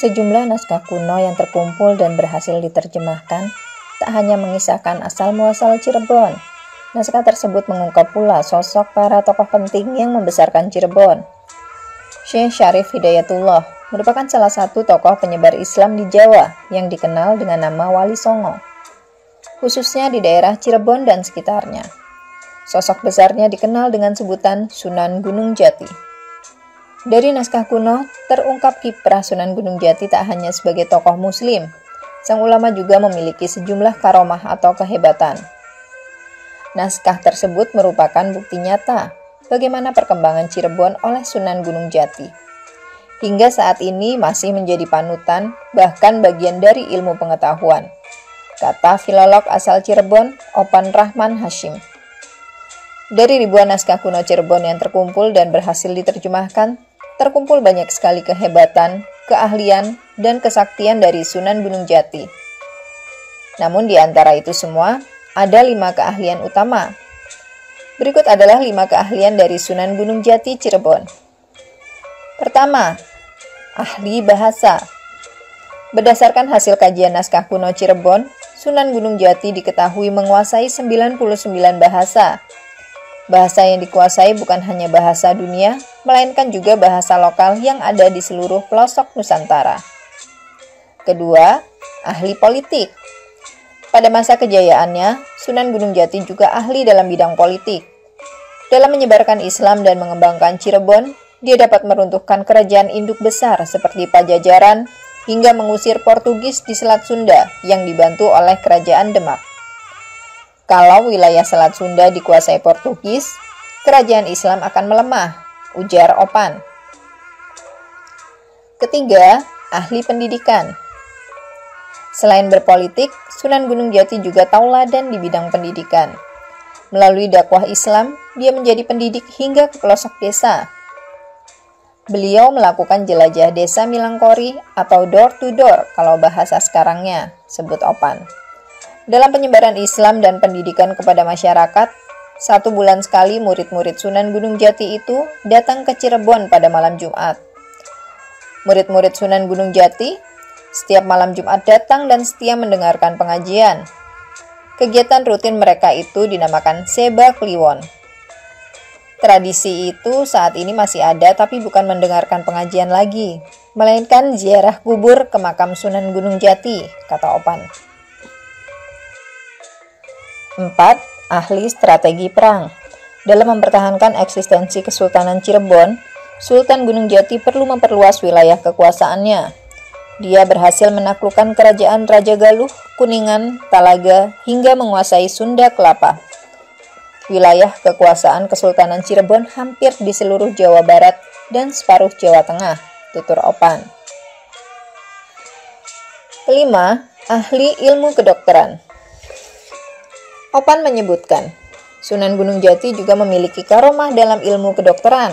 Sejumlah naskah kuno yang terkumpul dan berhasil diterjemahkan tak hanya mengisahkan asal-muasal Cirebon. Naskah tersebut mengungkap pula sosok para tokoh penting yang membesarkan Cirebon. Syekh Syarif Hidayatullah merupakan salah satu tokoh penyebar Islam di Jawa yang dikenal dengan nama Wali Songo, khususnya di daerah Cirebon dan sekitarnya. Sosok besarnya dikenal dengan sebutan Sunan Gunung Jati. Dari naskah kuno, terungkap kiprah Sunan Gunung Jati tak hanya sebagai tokoh muslim, sang ulama juga memiliki sejumlah karomah atau kehebatan. Naskah tersebut merupakan bukti nyata bagaimana perkembangan Cirebon oleh Sunan Gunung Jati. Hingga saat ini masih menjadi panutan, bahkan bagian dari ilmu pengetahuan, kata filolog asal Cirebon, Opan Rahman Hashim. Dari ribuan naskah kuno Cirebon yang terkumpul dan berhasil diterjemahkan, terkumpul banyak sekali kehebatan, keahlian, dan kesaktian dari Sunan Gunung Jati. Namun di antara itu semua, ada 5 keahlian utama. Berikut adalah 5 keahlian dari Sunan Gunung Jati Cirebon. Pertama, ahli bahasa. Berdasarkan hasil kajian naskah kuno Cirebon, Sunan Gunung Jati diketahui menguasai 99 bahasa. Bahasa yang dikuasai bukan hanya bahasa dunia, melainkan juga bahasa lokal yang ada di seluruh pelosok Nusantara. Kedua, ahli politik. Pada masa kejayaannya, Sunan Gunung Jati juga ahli dalam bidang politik. Dalam menyebarkan Islam dan mengembangkan Cirebon, dia dapat meruntuhkan kerajaan induk besar seperti Pajajaran hingga mengusir Portugis di Selat Sunda yang dibantu oleh Kerajaan Demak. Kalau wilayah Selat Sunda dikuasai Portugis, kerajaan Islam akan melemah, ujar Opan. Ketiga, ahli pendidikan. Selain berpolitik, Sunan Gunung Jati juga tauladan di bidang pendidikan. Melalui dakwah Islam, dia menjadi pendidik hingga ke pelosok desa. Beliau melakukan jelajah desa Milangkori atau door to door kalau bahasa sekarangnya, sebut Opan. Dalam penyebaran Islam dan pendidikan kepada masyarakat, 1 bulan sekali murid-murid Sunan Gunung Jati itu datang ke Cirebon pada malam Jumat. Murid-murid Sunan Gunung Jati setiap malam Jumat datang dan setia mendengarkan pengajian. Kegiatan rutin mereka itu dinamakan Seba Kliwon. Tradisi itu saat ini masih ada tapi bukan mendengarkan pengajian lagi, melainkan ziarah kubur ke makam Sunan Gunung Jati, kata Opan. 4. Ahli strategi perang. Dalam mempertahankan eksistensi Kesultanan Cirebon, Sultan Gunung Jati perlu memperluas wilayah kekuasaannya. Dia berhasil menaklukkan kerajaan Raja Galuh, Kuningan, Talaga, hingga menguasai Sunda Kelapa. Wilayah kekuasaan Kesultanan Cirebon hampir di seluruh Jawa Barat dan separuh Jawa Tengah, tutur Opan. Kelima, ahli ilmu kedokteran. Opan menyebutkan, Sunan Gunung Jati juga memiliki karomah dalam ilmu kedokteran.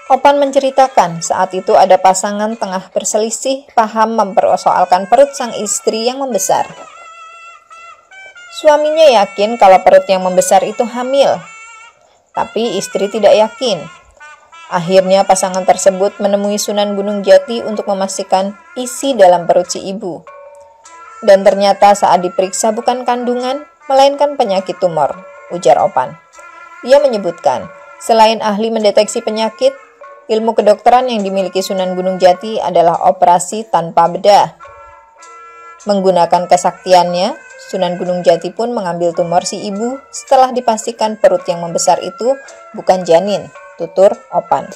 Opan menceritakan saat itu ada pasangan tengah berselisih paham mempersoalkan perut sang istri yang membesar. Suaminya yakin kalau perut yang membesar itu hamil, tapi istri tidak yakin. Akhirnya pasangan tersebut menemui Sunan Gunung Jati untuk memastikan isi dalam perut si ibu. Dan ternyata saat diperiksa bukan kandungan, melainkan penyakit tumor, ujar Opan. Ia menyebutkan, selain ahli mendeteksi penyakit, ilmu kedokteran yang dimiliki Sunan Gunung Jati adalah operasi tanpa bedah. Menggunakan kesaktiannya, Sunan Gunung Jati pun mengambil tumor si ibu setelah dipastikan perut yang membesar itu bukan janin, tutur Opan.